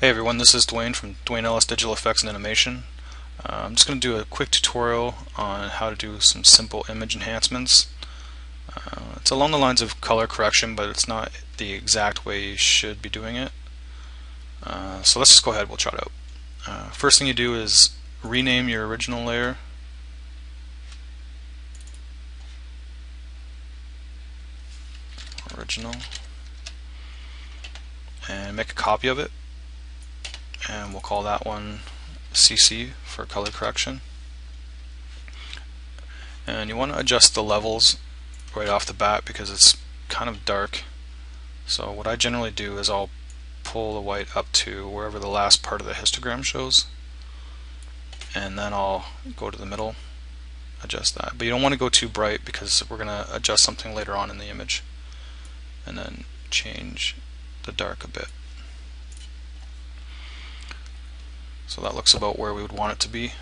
Hey everyone, this is Dwayne from Dwayne Ellis Digital Effects and Animation. I'm just going to do a quick tutorial on how to do some simple image enhancements. It's along the lines of color correction, but it's not the exact way you should be doing it. So let's just go ahead, we'll try it out. First thing you do is rename your original layer. And make a copy of it. And we'll call that one CC for color correction. And you want to adjust the levels right off the bat because it's kind of dark. So what I generally do is I'll pull the white up to wherever the last part of the histogram shows, and then I'll go to the middle, adjust that. But you don't want to go too bright because we're going to adjust something later on in the image. And then change the dark a bit. So that looks about where we would want it to be.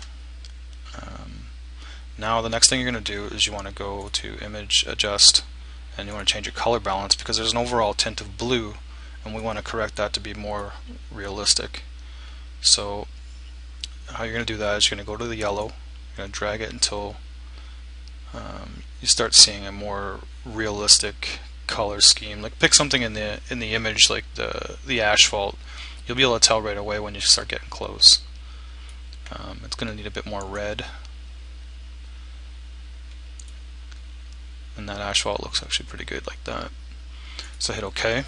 Now the next thing you're going to do is you want to go to Image, Adjust, and you want to change your color balance because there's an overall tint of blue and we want to correct that to be more realistic. So how you're going to do that is you're going to go to the yellow, you're going to drag it until you start seeing a more realistic color scheme. Like pick something in the image like the asphalt. You'll be able to tell right away when you start getting close. It's going to need a bit more red, and that asphalt looks actually pretty good like that. So hit OK,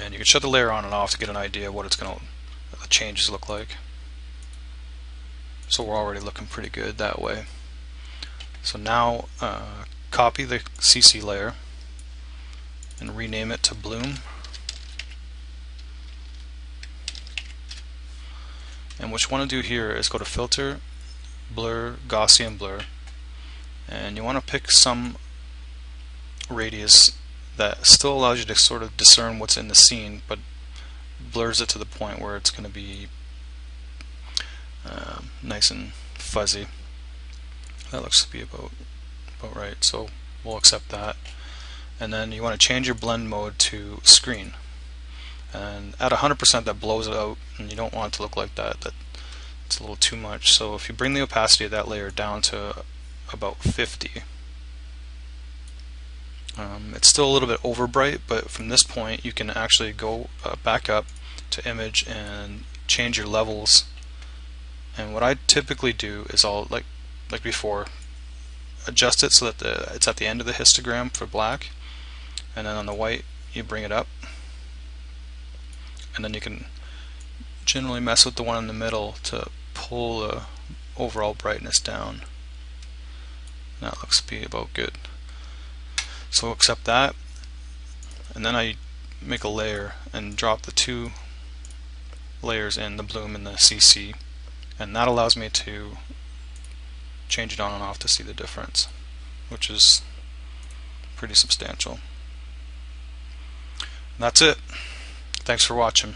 and you can shut the layer on and off to get an idea of what the changes look like. So we're already looking pretty good that way. So now copy the CC layer and rename it to Bloom. And what you want to do here is go to Filter, Blur, Gaussian Blur, and you want to pick some radius that still allows you to sort of discern what's in the scene, but blurs it to the point where it's going to be nice and fuzzy. That looks to be about right, so we'll accept that. And then you want to change your blend mode to screen. And at 100% that blows it out, and you don't want it to look like that. It's a little too much. So if you bring the opacity of that layer down to about 50, it's still a little bit over bright, but from this point you can actually go back up to image and change your levels. And what I typically do is I'll, like before, adjust it so that it's at the end of the histogram for black, and then on the white you bring it up, and then you can generally mess with the one in the middle to pull the overall brightness down. That looks to be about good. So we'll accept that, and then I make a layer and drop the two layers in, the bloom and the CC, and that allows me to change it on and off to see the difference, which is pretty substantial. And that's it. Thanks for watching.